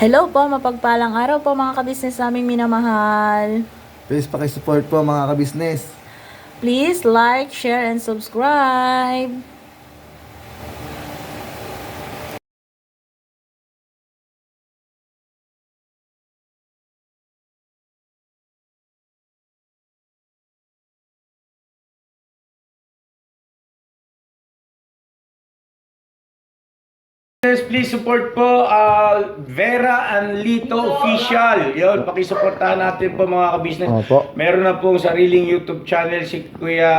Hello po, mapagpalang araw po mga kabisnes naming minamahal. Please pakisupport po mga kabisnes. Please like, share, and subscribe. Please support po Vera and Lito Official. Yun, pakisuportahan natin po mga kabisnes. Opo. Meron na pong sariling YouTube channel si Kuya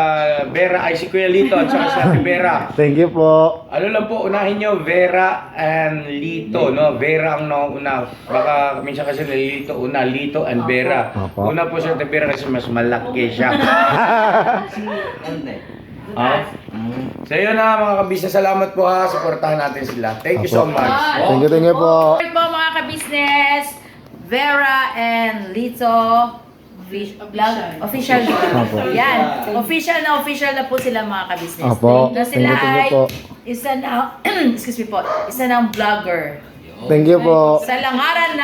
Vera, si Kuya Lito at saka si Ate Vera. Thank you po. Ano lang po, unahin nyo, Vera and Lito, no? Vera ang nauna. Baka minsan kasi Lito una, Lito and Vera. Opo. Una po si Ate Vera kasi mas malaki siya. So yun na mga kabisnes, salamat po ha, supportahan natin sila. Thank you so much. Thank you po. Support po mga kabisnes, Vera and Lito official. Opo. Yan. Official na po sila mga kabisnes. Opo. Na sila Thank you ay po. isa na, excuse me po, isa ng vlogger. Thank you po. Sa larangan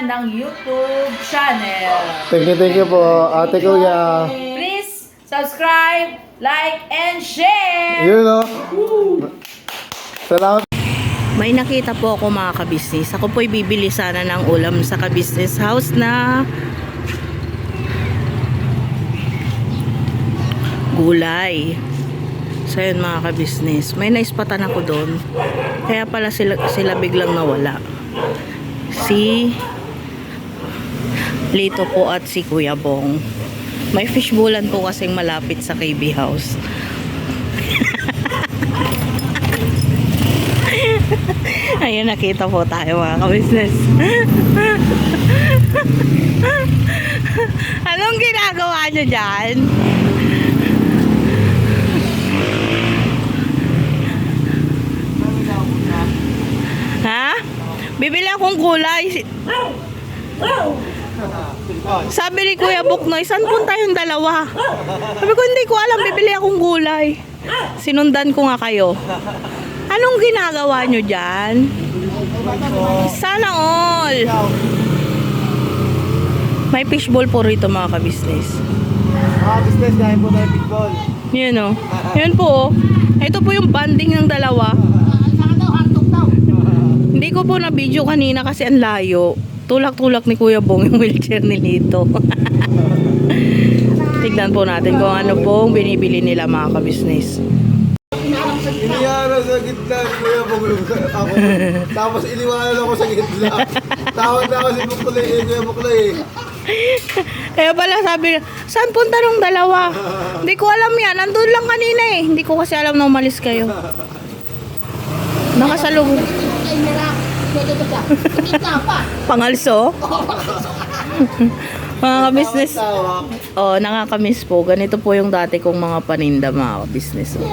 ng YouTube channel. Thank you po. Ate Kuya. Please subscribe, like, and share! Yun o. Salamat. May nakita po ako mga kabisnes. Ako po'y bibili sana ng ulam sa kabisnes house na gulay. So yun mga kabisnes. May naispatan ako doon. Kaya pala sila biglang nawala. Si Lito po at si Kuya Bong. May fishbowlan po kasing malapit sa KB House. Ayun, nakita po tayo mga kabisnes. Anong ginagawa nyo dyan? Ha? Bibili akong gulay. Sabi ni Kuya Buknoy, saan punta yung dalawa? Sabi ko, hindi ko alam, bibili akong gulay. Sinundan ko nga kayo. Anong ginagawa nyo dyan? Sana all. May fishball po rito mga kabisnes. Mga kabisnes, kain po tayo fishball. Yun o. Yun po o. Ito po yung banding ng dalawa. Hindi ko po na video kanina kasi ang layo. Tulak-tulak ni Kuya Bong yung wheelchair ni Lito. Tignan po natin kung ano pong binibili nila mga kabisnes. Iniyara sa gitna ni Kuya Bong ako. Tapos iniwanan ako sa gitna. Tawag na ako si Buklay, Kuya Buklay. Kaya pala sabi, saan punta nung dalawa? Hindi ko alam yan. Nandun lang kanina eh. Hindi ko kasi alam na umalis kayo. Nakasalubong. Pangalso? Mga ka-business. Oh, nakaka-miss po. Ganito po yung dati kong mga paninda mga ka-business. Oh.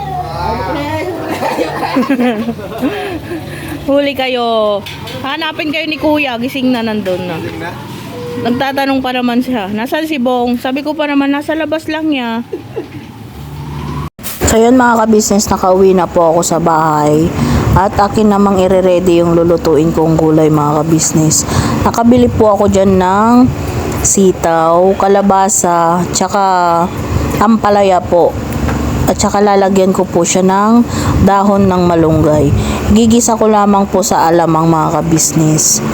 Huli kayo. Hanapin kayo ni Kuya. Gising na nandun na. Nagtatanong pa naman siya. Nasaan si Bong? Sabi ko pa naman, nasa labas lang niya. So yun mga ka-business, nakauwi na po ako sa bahay. At akin namang ire-ready yung lulutuin kong gulay mga ka-business. Nakabili po ako dyan ng sitaw, kalabasa, tsaka ampalaya po. At tsaka lalagyan ko po siya ng dahon ng malunggay. Gigisa ko lamang po sa alamang mga ka-business.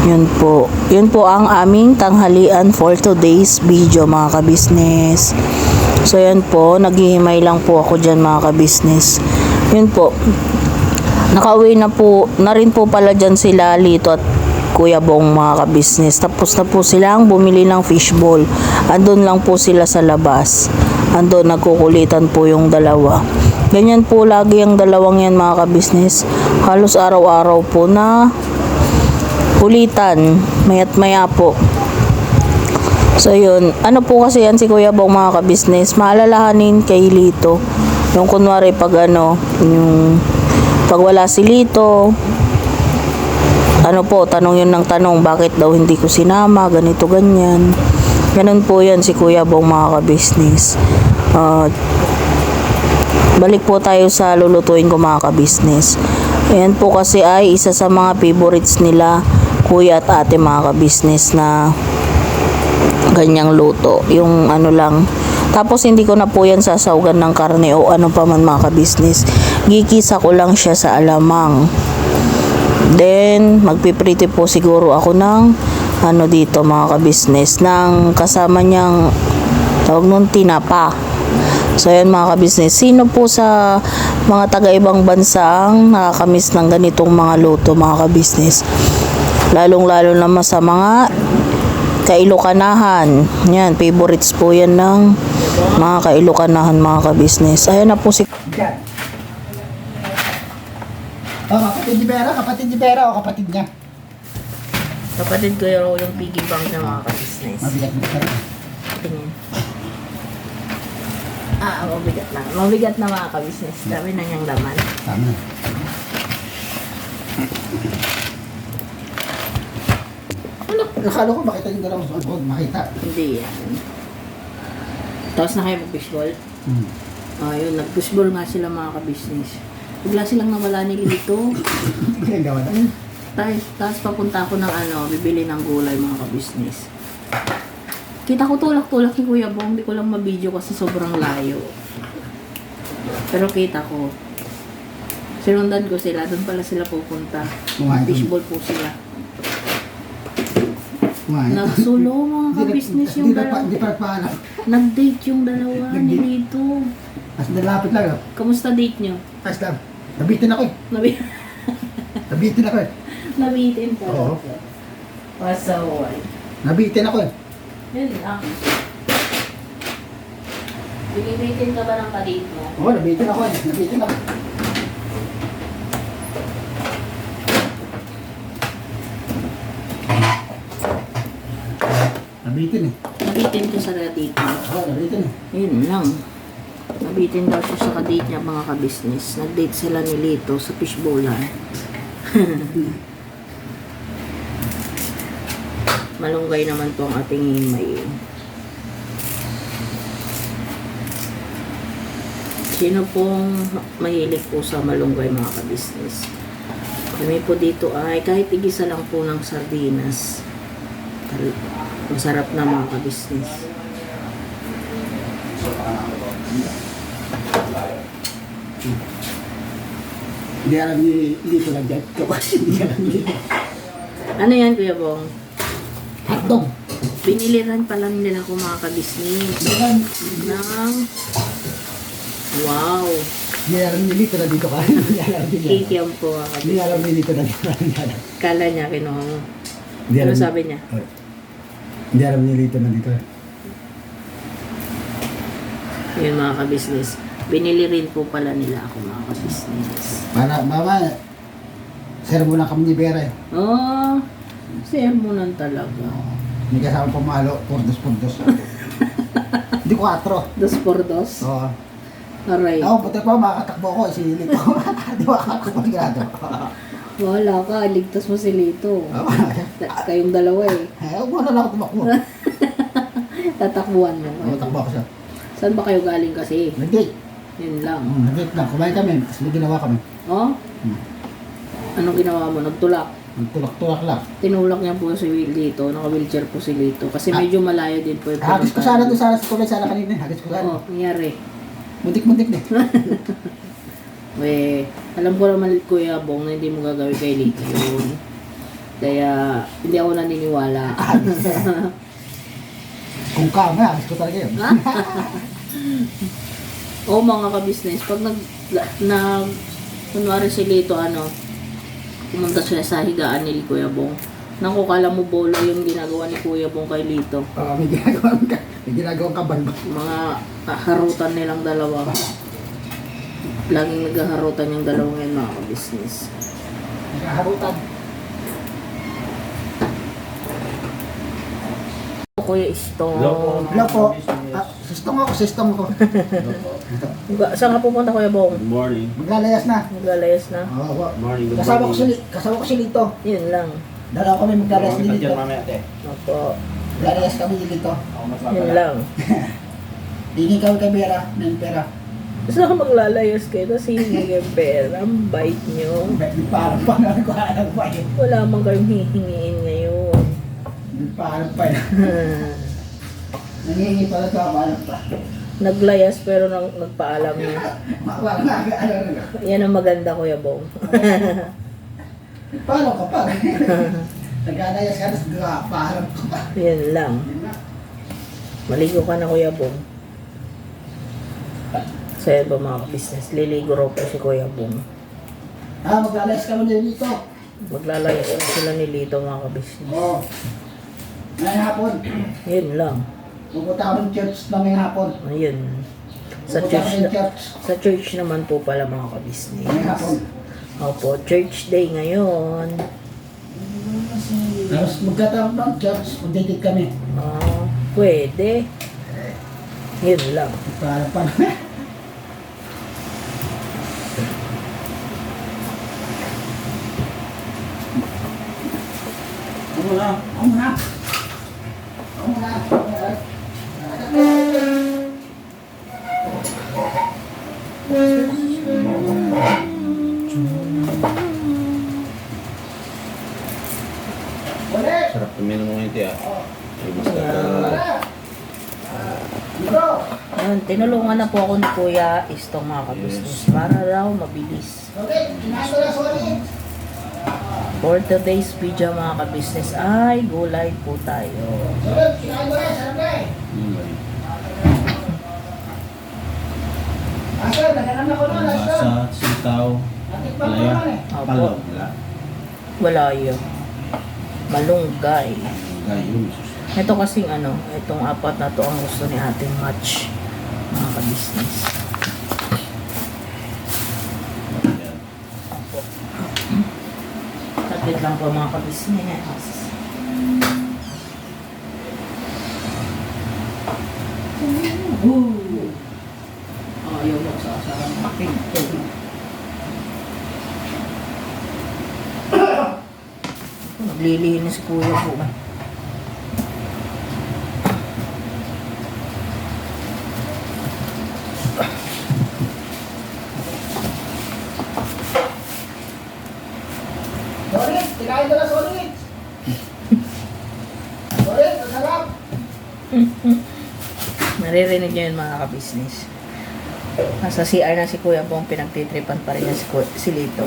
Yun po. Yun po ang aming tanghalian for today's video mga ka-business. So yan po, naghihimay lang po ako dyan mga ka-business. Yun po. Nakauwi na po, na rin po pala dyan sila Lito at Kuya Bong mga ka-business. Tapos na po silang bumili ng fishball. Andun lang po sila sa labas. Andun nagkukulitan po yung dalawa. Ganyan po lagi ang dalawang yan mga ka-business. Halos araw-araw po na kulitan. Mayat maya po. So yun, ano po kasi yan si Kuya Bong mga ka-business. Maalalahanin kay Lito. Yung kunwari pag ano, yung pag wala si Lito, ano po, tanong yun ng tanong, bakit daw hindi ko sinama, ganito, ganyan. Ganun po yan si Kuya Bong mga ka-business. Balik po tayo sa lulutuin ko mga ka-business. Ayan po kasi ay isa sa mga favorites nila, kuya at ate mga ka-business, na ganyang luto. Yung ano lang. Tapos hindi ko na po yan sasawgan ng karne o ano pa man mga ka-business. Gigisa ko lang siya sa alamang. Then, magpiprito po siguro ako ng ano dito mga ka-business, ng kasama niyang tawag nun, tinapa. So yan mga ka-business, sino po sa mga taga-ibang bansa ang nakakamiss ng ganitong mga luto mga ka-business? Lalong-lalo naman sa mga Kailocanahan. Yan, favorites po yan ng mga Kailocanahan mga ka-business. Ayan na po si... Yan. Oh, kapatid ni Vera o kapatid niya? Kapatid ko yung piggy bank ng mga ka-business. Mabigat mo ka. Tingin. Mabigat na. Mabigat na mga ka-business. Dami na niyang laman. Tama. Nakala ko makita yung dalawang suod. Makita. Hindi yan. Tapos na kayo mag-fishball? Hmm. Ayun, nag-fishball nga sila mga ka-business. Bigla silang nawala nila dito. Hindi ang gawa na. Tapos papunta ako ng bibili ng gulay mga ka-business. Kita ko tulak-tulak ni Kuya Bong, hindi ko lang ma-video kasi sobrang layo. Pero kita ko. Sinundan ko sila, doon pala sila pupunta. Kumain. Fishball po sila. Kumain. Nagsulo mga ka-business yung dalawa. Hindi pa nagpaalam. Nag-date yung dalawa ni Lito. Mas nalapit lang. Oh. Kamusta date nyo? Ayos lang. Nabitin ako eh. Nabitin ako eh. Nabitin po. Oo. Pasaway. Nabitin ako eh. Yun lang. Binibitin ka ba ng kadate mo? Oo, nabitin ako eh. Nabitin ako. Nabitin eh. Nabitin ka sa kadate mo. Oo, nabitin eh. Yun lang. Nabitin daw siya sa kadate niya mga ka-business. Nag-date sila ni Lito sa fishbowlan. Malunggay naman po ang ating himay. Sino pong mahilig po sa malunggay mga ka-business? Kami po dito ay kahit igisa lang po ng sardinas. Masarap na mga ka-business. Hindi alam ni Lito lang dyan. Hindi alam ni Lito. Ano yan Kuya Bong? Hotdog. Biniliran pa lang nila ko mga ka-business. Ng... Wow! Hindi alam ni Lito na dito ka. Hindi alam ni Lito. Cake yan po mga Hindi ka-business. alam ni Lito na dito. Kala niya kinuha mo. Hindi Ano alam- sabi niya? Oh. Hindi alam ni Lito na dito. Yun mga ka-business. Binili rin po pala nila ako mga ka-business. Para, mama, sir mo lang kami ni Vera eh. Oh, sermonan talaga. May kasama pamalo, pordos. Hindi ko 4. 2 por 2. Oo. Aray. Ako, puti pa, makatakbo ko, si Lito. Di ba makatakbo sigurado? Wala ka. Ligtas mo si Lito. Oo. Kayong dalawa eh. Huwag mo na lang ako tumakbo. Tatakbuhan mo. Oo, takbo ako siya. Saan ba kayo galing kasi? Nag-date. Yun lang. Nag-date lang. Kumain kami. Tapos may ginawa kami. Oh? Anong ginawa mo? Nagtulak? Nagtulak-tulak lang. Tinulak niya po si Will dito. Naka-wheelchair po si Lito. Kasi medyo malayo din po yung Hagis ko sana doon sana sa tulay sana kanina. Hagis ko Oo, sana. nangyari. Muntik-muntik na. We, alam ko naman Kuya Bong na hindi mo gagawin kay Lito yun. Kaya, hindi ako naniniwala. Kung kama, hagis ko talaga yun. Oo mga ka-business, pag kunwari si Lito, pumunta siya sa higaan ni Kuya Bong. Naku, kala mo bola yung ginagawa ni Kuya Bong kay Lito. Oo, may ginagawang kabal ba? Mga harutan nilang dalawa. Laging naghaharutan yung dalawang yan mga ka-business. Naghaharutan. Kuya Istong. Hello po. Sistong ako. Saan ka pupunta Kuya Bong? Good morning. Maglalayas na. Maglalayas na. Oo. Morning. Good Kasama morning. ko si Lito. Yun lang. Dalawa kami maglalayas ni Lito. mamaya, te. Opo. Maglalayas kami ni Lito. Yun lang. Hingi kami kay Vera, ng pera. Gusto ko maglalayas kayo, tapos hihingi kayo pera. Ang bait nyo. Parang pa na ko alam pa yun. Wala man kayong hihingiin ngayon. Parang pa yun. Nangingi pala ito, parang pa. Naglayas pero nagpaalam na. Wala na, ano na. Yan ang maganda, Kuya Bong. Paano ka pa? Nagkadayas ka, tapos parang ka pa. Yan lang. Maligo ka na, Kuya Bong. So yan ba mga business, liligo raw po si Kuya Bong. Maglalayas ka muna dito. Maglalayas na sila ni Lito mga kabisnes. Oo. Ngayong hapon. Yun lang. Pupunta ako ng church na ngayong hapon. Ayun. Sa Pupunta ako church, ng church. sa church naman po pala mga kabisnes. Ngayong hapon. Opo, church day ngayon. Tapos magkataon ng church, magdidig kami. Pwede. Yun lang. Parang pa na. Ako na. Ako na. Ako na. Sarap tuminom mo ito ah. Ayun, tinulungan na po ako ni Kuya Istong mga kabisnes para raw mabilis. For today's video mga kabisnes ay gulay po tayo. Basa, sitaw, palaya, palaw, wala. Wala yun. Malunggay. Gayon. Ito kasing itong apat na to ang gusto ni ating match mga kabisnes. Tapit lang po mga kabisnes. Ayaw mo sa asarang aking. Naglilihin na si Kuya po. Solid, tinahin ko na solid. Solid, masarap. Naririnig niyo yun mga kabisnes. Nasa CR na si Kuya Bong, pinagtitripan pa rin niya si Lito.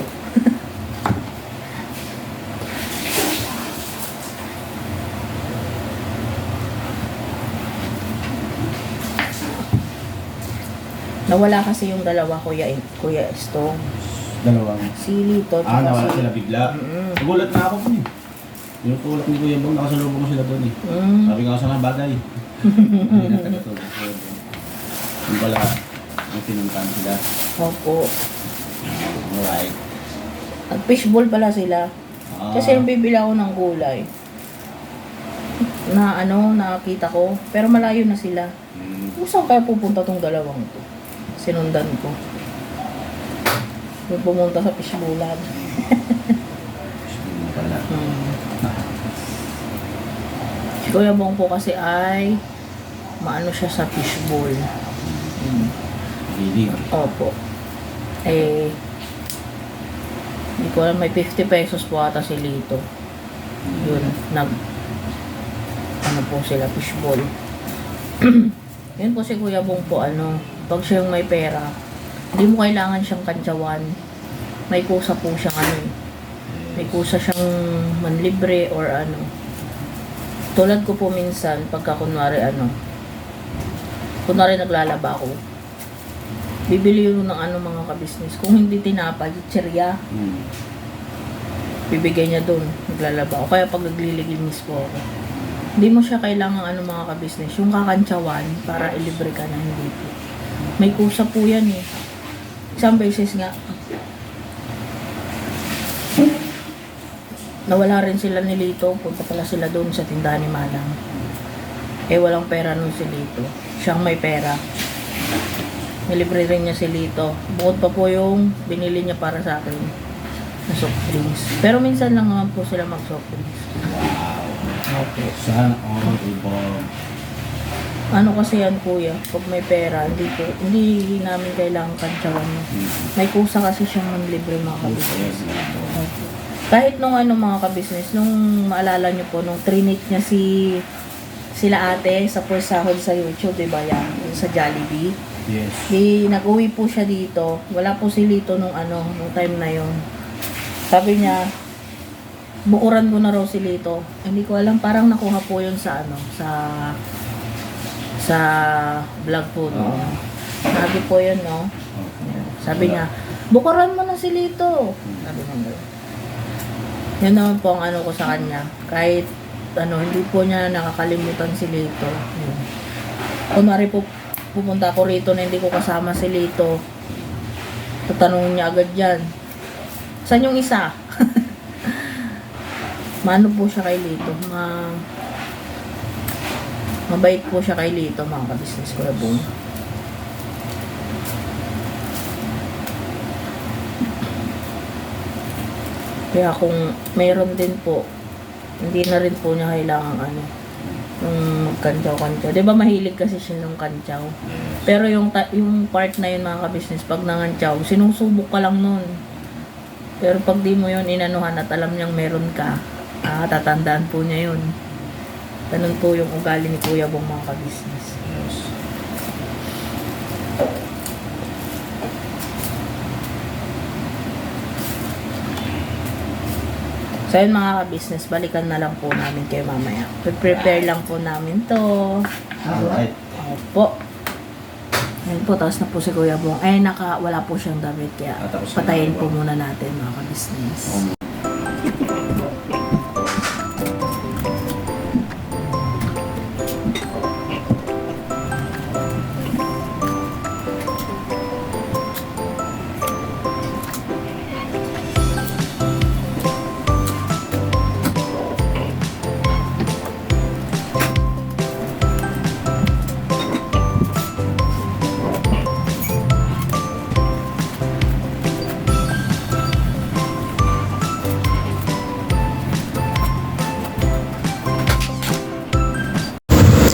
Nawala kasi yung dalawa, Kuya Estong. Dalawang. Si Lito. tsaka Nawala si- sila bigla. Mm. Nagulat na ako po eh. Yung tulak ni Kuya Bong, nakasalubong ko sila doon eh. Mm. Sabi nga sa mga bagay. Hindi na tagatulog ko. Yung pala, ang pinuntahan sila. Opo. Alright. At fishball pala sila. Kasi yung bibili ako ng gulay. Na nakita ko. Pero malayo na sila. Kung saan kaya pupunta tong dalawang to? Sinundan ko. Yung pumunta sa fishbowlan. Pala. Si Kuya Bong po kasi ay maano siya sa fishbowl. Hilig. Opo. Hindi ko alam, may 50 pesos po ata si Lito. Yun, po sila, fishbowl. Yun po si Kuya Bong po, pag siya yung may pera, hindi mo kailangan siyang kantsawan. May kusa po siyang may kusa siyang manlibre or Tulad ko po minsan, pagka kunwari naglalaba ako, bibili yun ng mga kabisnes. Kung hindi tinapay, tsirya, bibigay niya doon, naglalaba ako. Kaya pag nagliliginis po ako, hindi mo siya kailangan mga kabisnes, yung kakantsawan para ilibre ka na, hindi po. May kusa po yan eh. Isang beses nga, nawala rin sila ni Lito, punta pala sila doon sa tindahan ni Manang. Walang pera nun si Lito. Siyang may pera. Nilibre rin niya si Lito. Bukod pa po yung binili niya para sa akin na soft drinks. Pero minsan lang naman po sila mag soft drinks. Okay. Sana all ibang. Ano kasi yan kuya, pag may pera, hindi namin kailangan kantsawan. May kusa kasi siyang manlibre mga kabisnes. Kahit nung mga kabisnes, nung maalala nyo po, nung trinit niya sila ate sa first sahod sa YouTube, diba yan? Yung sa Jollibee. Yes. Di nag-uwi po siya dito. Wala po si Lito nung time na yon. Sabi niya, bukuran ko na raw si Lito. Hindi ko alam, parang nakuha po yun sa vlog po no. Sabi po yun no. Sabi niya, bukuran mo na si Lito. Sabi niya. Yan naman po ang ko sa kanya. Kahit hindi po niya nakakalimutan si Lito. Kunwari po pupunta ako rito na hindi ko kasama si Lito. Tatanungin niya agad yan. Saan yung isa? Mano po siya kay Lito. Mabait po siya kay Lito, mga kabisnes ko na po. Kaya kung mayroon din po, hindi na rin po niya kailangan yung magkantsaw-kantsaw. Diba mahilig kasi siya ng kantsaw. Pero yung part na yun mga kabisnes, pag nangantsaw, sinusubok ka lang nun. Pero pag di mo yun inanuhan at alam niyang meron ka, tatandaan po niya yun. Ganun po yung ugali ni Kuya Bong mga kabisnes. So yun mga kabisnes, balikan na lang po namin kayo mamaya. Prepare lang po namin to. Alright. Opo. Yan po, tapos na po si Kuya Bong. Wala po siyang damit, kaya Tapos na patayin po. po muna natin mga kabisnes.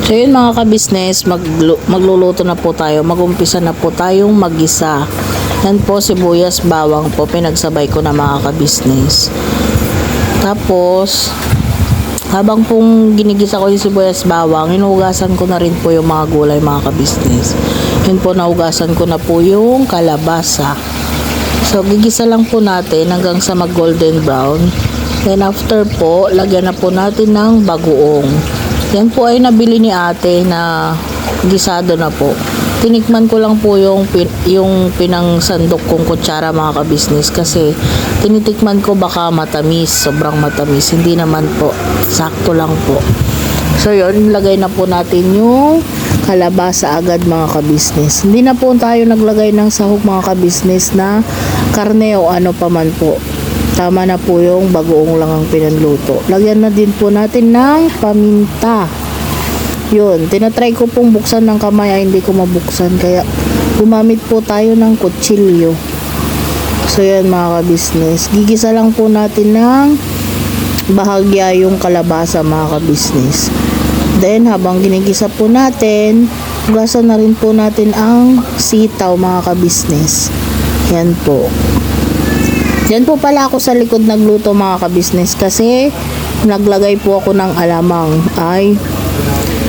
So yun mga kabisnes, magluluto na po tayo. Magumpisa na po tayong magisa. Yan po sibuyas, bawang po. Pinagsabay ko na mga kabisnes. Tapos, habang pong ginigisa ko yung sibuyas, bawang, hinugasan ko na rin po yung mga gulay mga kabisnes. Yun po, nahugasan ko na po yung kalabasa. So, gigisa lang po natin hanggang sa mag golden brown. Then after po, lagyan na po natin ng bagoong. Yan po ay nabili ni ate na gisado na po. Tinikman ko lang po yung pinangsandok kong kutsara mga kabisnes kasi tinitikman ko baka matamis, sobrang matamis. Hindi naman po, sakto lang po. So yun, lagay na po natin yung kalabasa agad mga kabisnes. Hindi na po tayo naglagay ng sahog mga kabisnes na karne o ano pa man po. Tama na po yung bagoong lang ang pinanluto. Lagyan na din po natin ng paminta. Yun, tinatry ko pong buksan ng kamay ay hindi ko mabuksan. Kaya gumamit po tayo ng kutsilyo. So yan mga kabisnes. Gigisa lang po natin ng bahagya yung kalabasa mga kabisnes. Then habang ginigisa po natin, hugasan na rin po natin ang sitaw mga kabisnes. Yan po. Yan po pala ako sa likod nagluto mga kabisnes kasi naglagay po ako ng alamang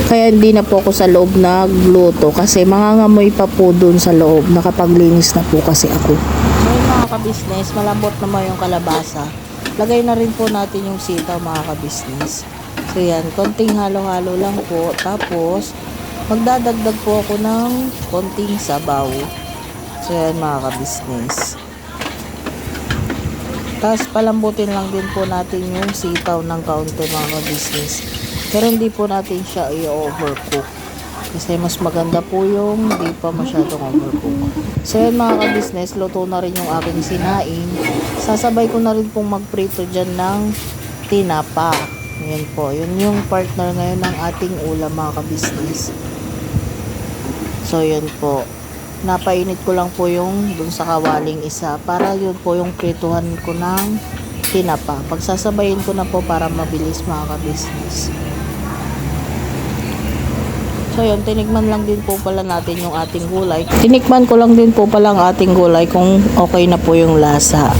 kaya hindi na po ako sa loob nagluto kasi mangangamoy pa po dun sa loob. Nakapaglinis na po kasi ako. So mga kabisnes, malambot naman yung kalabasa. Lagay na rin po natin yung sitaw mga kabisnes. So yan, konting halo-halo lang po. Tapos magdadagdag po ako ng konting sabaw. So yan mga kabisnes. Tapos palambutin lang din po natin yung sitaw ng kaunti mga business. Pero hindi po natin siya i-overcook. Kasi mas maganda po yung hindi pa masyadong overcook. So yun mga ka-business, luto na rin yung aking sinaing. Sasabay ko na rin pong magprito dyan ng tinapa. Yan po, yun yung partner ngayon ng ating ulam mga ka-business. So yun po. Napainit ko lang po yung dun sa kawaling isa para yun po yung prituhan ko ng tinapa. Pagsasabayin ko na po para mabilis mga ka-business. So So yun, tinikman lang din po pala natin yung ating gulay. Tinikman ko lang din po pala ang ating gulay kung okay na po yung lasa.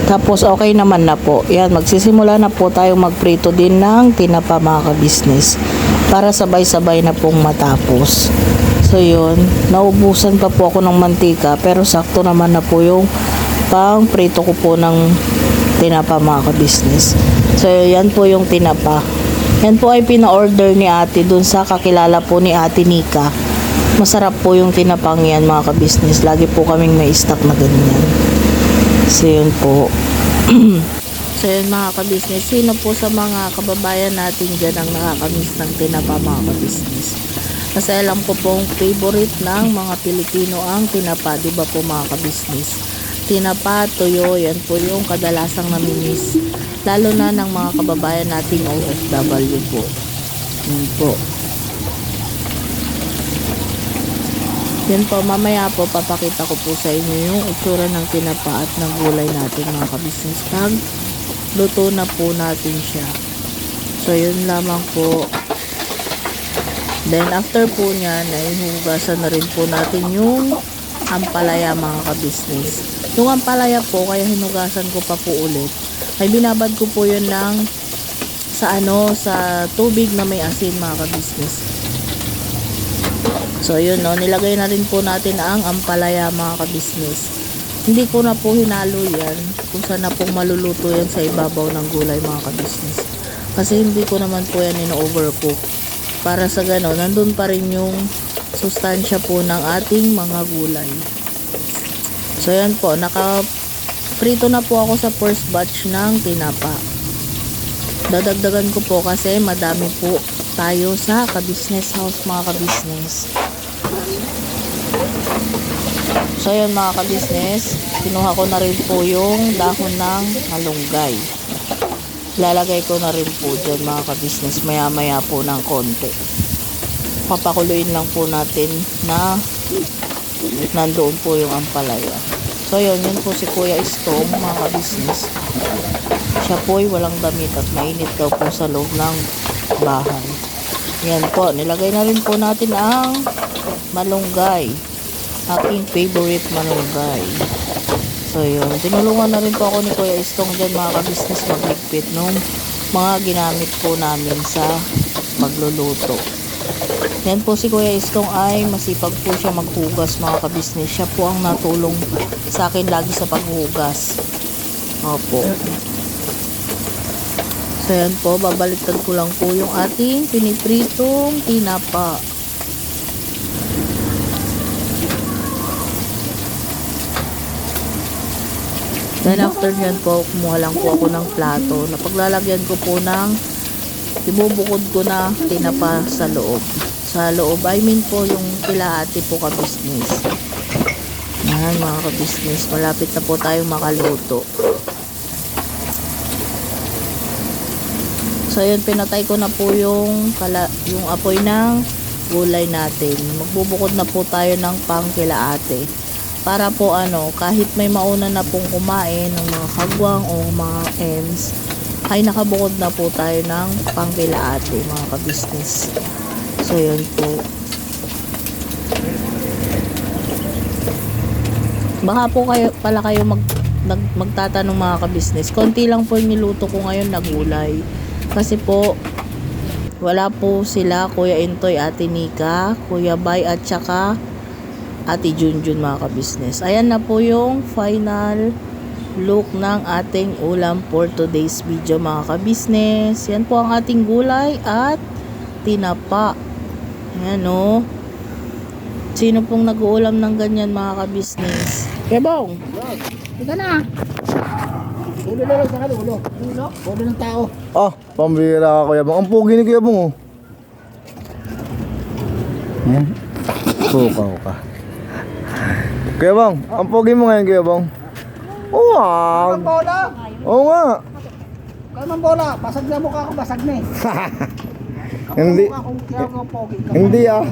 Tapos okay naman na po. Yan, magsisimula na po tayo magprito din ng tinapa mga ka-business. Para sabay-sabay na pong matapos. So yun, naubusan pa po ako ng mantika pero sakto naman na po yung pang prito ko po ng tinapa mga ka-business. So yan po yung tinapa. Yan po ay pina-order ni ate dun sa kakilala po ni ate Nika. Masarap po yung tinapang yan mga ka-business. Lagi po kaming may stock na ganyan. So yun po. So yun mga ka-business. Sino po sa mga kababayan natin dyan ang nakakamiss ng tinapa mga ka-business? Kasi alam ko pong favorite ng mga Pilipino ang tinapa. Diba po mga ka-business? Tinapa, tuyo, yan po yung kadalasang namimiss. Lalo na ng mga kababayan nating OFW po. Yan po. Yan po, mamaya po papakita ko po sa inyo yung itsura ng tinapa at ng gulay natin mga ka-business. Pag luto na po natin siya. So yun lamang po. Then after po nyan, ay hugasan na rin po natin yung ampalaya mga ka-business. Yung ampalaya po, kaya hinugasan ko pa po ulit. Ay binabad ko po yun ng sa tubig na may asin mga ka-business. So yun no, nilagay na rin po natin ang ampalaya mga ka-business. Hindi ko na po hinalo yan kung saan na pong maluluto yan sa ibabaw ng gulay mga ka-business. Kasi hindi ko naman po yan in-overcook. Para sa gano'n, nandun pa rin yung sustansya po ng ating mga gulay. So yan po, prito na po ako sa first batch ng tinapa. Dadagdagan ko po kasi madami po tayo sa ka-business house mga ka-business. So yun mga ka-business, kinuha ko na rin po yung dahon ng malunggay. Lalagay ko na rin po dyan mga ka-business maya maya po ng konti. Papakuluin lang po natin na nandoon po yung ampalaya. So yun po si Kuya Istong mga ka-business. Siya po ay walang damit at mainit daw po sa loob ng bahay. Yan po, nilagay na rin po natin ang malunggay. Aking favorite malunggay. So yun, tinulungan na rin po ako ni Kuya Istong dyan mga ka-business magligpit nung mga ginamit po namin sa magluluto. Yan po si Kuya Istong ay masipag po siya maghugas mga ka-business. Siya po ang natulong sa akin lagi sa paghugas. Opo. So yan po, babaliktad ko lang po yung ating pinipritong tinapa. Then after nyan po, kumuha lang po ako ng plato. Napaglalagyan ko po ng ibubukod ko na tinapa sa loob. Sa loob, I mean po yung kila ate po ka-business. Yan mga ka-business, malapit na po tayong makaluto. So yun, pinatay ko na po yung apoy ng gulay natin. Magbubukod na po tayo ng pang kila ate. Para po kahit may mauna na pong kumain ng mga kagwang o mga ends, ay nakabukod na po tayo ng pang kila ate mga ka-business. So yun po. Baka po kayo magtatanong mga ka-business. Konti lang po yung niluto ko ngayon na gulay. Kasi po wala po sila Kuya Intoy, Ate Nika, Kuya Bay at saka Ate Junjun mga ka-business. Ayan na po yung final look ng ating ulam for today's video mga ka-business. Yan po ang ating gulay at tinapa. Ayan o. Sino pong nag-uulam ng ganyan mga ka-business? Kebong! Ika na! Ulo na lang sa ulo. Ulo? Ulo ng tao. Ah, pambira ka Kuya Bong. Ang pugi ni Kuya Bong oh. Yan. Pukaw ka. Kuya Bong, ang pugi mo ngayon Kuya Bong. Wag. Bola! Oo nga. Kalmang bola! Basag na mukha ko, basag na eh. Hindi. Kung kaya ko pogi ka. Hindi ah.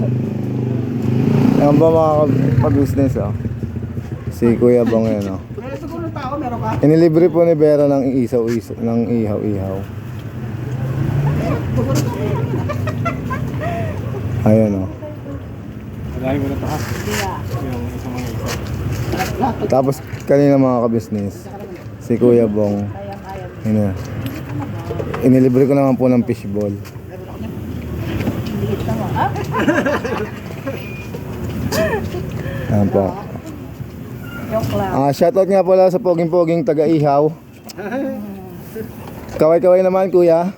Yan ba mga ka-business ah. Si Kuya Bong yan oh. May siguro ng tao, meron ka? Inilibre po ni Vera ng ng ihaw-ihaw. Ayan oh. Tapos kanina mga ka-business, si Kuya Bong, inilibre ko naman po ng fishball. Ayan po. Shoutout nga pala sa poging-poging taga-ihaw. Kaway-kaway naman kuya.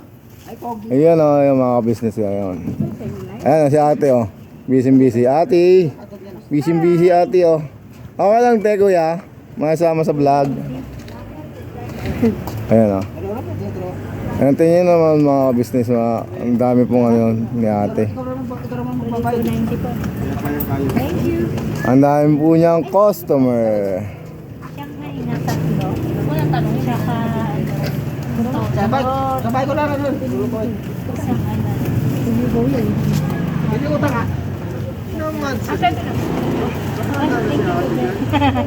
Ayun o, yung mga business ngayon. Ayan si ate o. Busy ate. Busy ate o. Okay lang te kuya. Masama sa vlog. Ayan o. Ayan tingin naman mga business. Ang dami pong ano yun ni ate. Ang dami po niyang customer. Sabay ko lang nun. Hindi utang ha.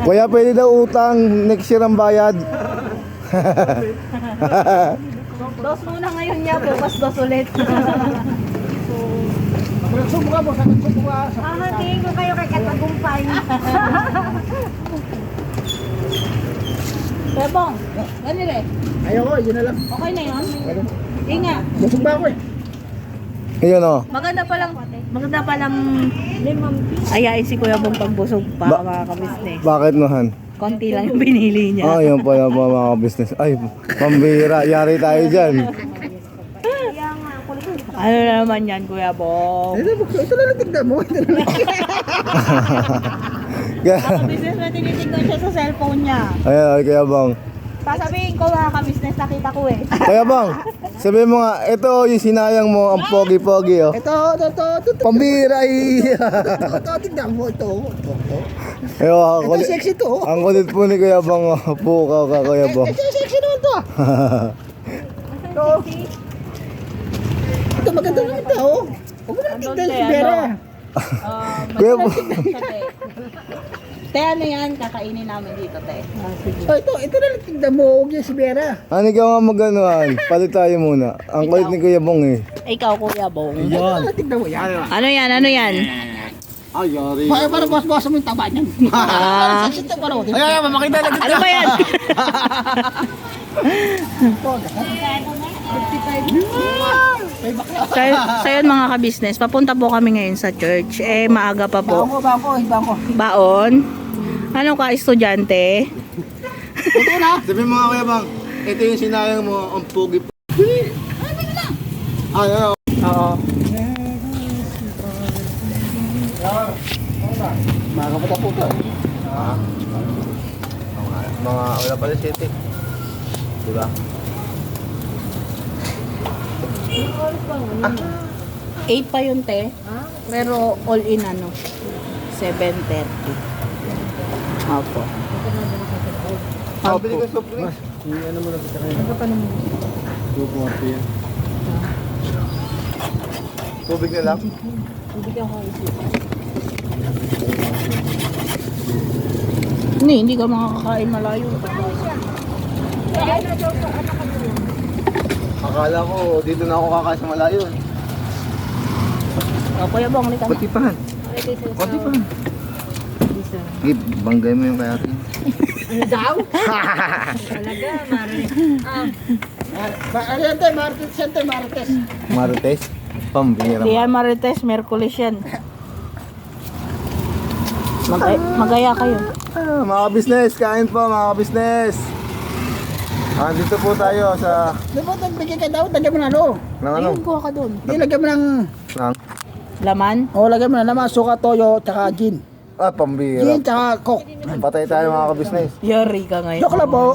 Kuya pwede daw utang. Next year ang bayad. Dos muna ngayon niya, bukas dos ulit. Sumuka mo, sumuka. Hahatiin ko kayo kay Katagumpay. Bebong, ganun eh. Ayoko, yun na lang. Okay na yun? Ingat. Busog ba ako eh? Ayun o. Maganda palang ayain si Kuya Bong pagbusog pa mga ka-business. Bakit nohan? Konti lang yung binili niya. Yun pala po mga business. Ay, pambira. Yari tayo dyan. Ano na naman yan, Kuya Bong? Ito na lang tignan mo. Business na tinitingnan siya sa cellphone niya. Ayan, Kuya Bang. Sasabihin ko mga ka-business, nakita ko eh. Kuya Bang, sabihin mo nga, ito yung sinayang mo, ang pogi-pogi oh. Ito. Pambira Ito, tignan mo. Ito. Ayun, Ito, sexy to. ang kulit po ni Kuya Bang, oh. Pukaw ka Kuya Bang. Ito, sexy naman to ah. Ito, maganda naman to. Huwag mo na tignan si Vera. Kuya Bang, Te, ano yan? Kakainin namin dito, te. Ito na lang tignan mo. Huwag yan si Vera. ano ka mga maganuhan? Palit tayo muna. Ang kulit ni Kuya Bang eh. Ikaw, Kuya Bong. Ito na lang tignan mo. Yan. Ano yan? Ano yan? Ay, yari. Para boss mo yung taba niyan. Ah. Ito, para mo. Ay, makita na Ano ba yan? So yun mga ka-business, papunta po kami ngayon sa church. Maaga pa po. Bangko. Baon? Ano ka, estudyante? Ito na. Sabihin mo nga Kuya Bang, ito yung sinayang mo, ang pogi. Ano? Oo. Makakapata po ka. Mga wala pala city. Diba? 8 pa yun, te. Pero all in ano, 7:30. Opo. Bili ka soft drinks. Ano mo na sa kanya? Ano pa naman? 240 yan. Tubig na lang? Hindi ka makakakain malayo. Akala ko dito na ako kakain sa malayo. O, Kuya Bong, halika na. Kontipan. Kontipan. Gib, banggay mo yung kaya atin. Ano daw? Talaga, Marites. Marites? Pambira. Hindi yan Marites, Merkulis yan. Magaya kayo. Mga business, kain po mga business. Dito po tayo sa... Di ba, nagbigay ka daw, lagyan mo na ano? Nang ano? Ayun, kuha ka dun. Di, lagyan mo ng... Nang... Laman? Lagyan mo na naman, suka, toyo, tsaka gin. Pambira. Gin, tsaka coke. Patay tayo mga business. Yari ka ngayon. Joke lang po.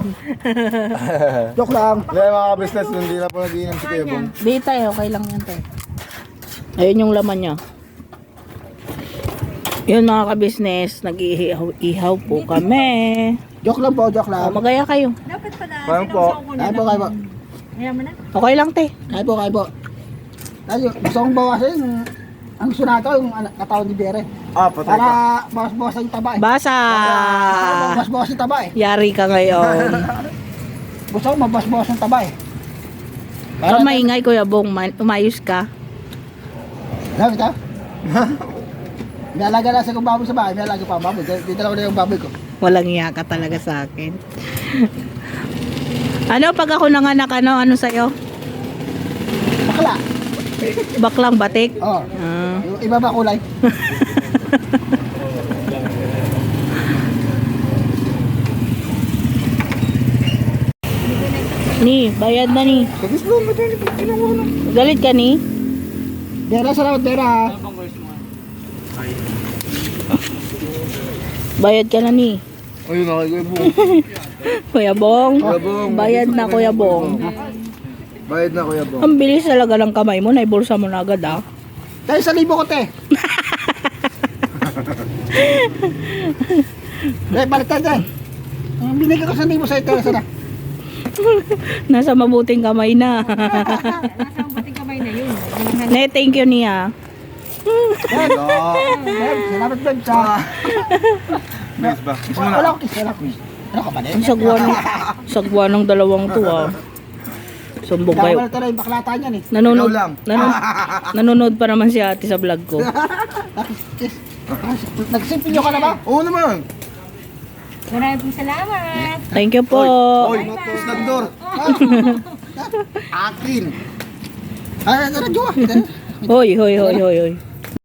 Joke lang. Hindi mga business, hindi na po nag-iinom si Kuya Bong. Di tayo, okay lang yan tayo. Ayun yung laman niya. Yun mga ka-business, nag-ihaw po kami. Joke lang po, joke lang. Magaya kayo. Kain po. Kain po, kain po. Okay lang, te. Kain po, kain po. Ay, gusto kong bawasan yung... Ang gusto nato, yung katawan ni Bere. Patay Para ka. bawas-bawas yung taba eh. Basa! Bawas-bawas yung taba eh. Yari ka ngayon. Gusto ko mabawas-bawas yung taba eh. Para maingay, Kuya Bong, umayos ka. Sabi ka? May alaga na sa kong baboy sa bahay, may alaga pa ang baboy. Dito ko na yung baboy ko. Walang iya ka talaga sa akin. Ano, pag ako nanganak, ano sa'yo? Bakla. Baklang batik? Oo. Ah. Yung iba ba kulay? Ni, bayad na ni. Kagis bro, madali pa kinuha na. Galit ka ni? Dera, salamat Dera. Bayad ka na ni. Ayun, okay, Kuya Bong. Kuya Bong. Bayad na Kuya Bong. Bayad na, Kuya Bong. Ang bilis talaga ng kamay mo. Naibulsa mo na agad ah. Dahil sa libo ko te. Dahil balik tayo dahil. Binigyan ko sa libo sa ito. Sana. Nasa mabuting kamay na. Nasa mabuting kamay na yun. Ne, thank you niya. Dahil, salamat Ben sa... Please ba? Wala ko kiss, wala ko kiss. Ano ka ba Ang sagwa ng dalawang to ah. Sumbong Dahil kayo. wala talaga yung baklata niyan eh. Nanonood, Ikaw lang. nanonood pa naman si ate sa vlog ko. Kiss. Nagsimpinyo ka na ba? Oo naman. Maraming pong salamat. Thank you po. Oy, close na door. Akin. Ay, ano na jowa? Hoy.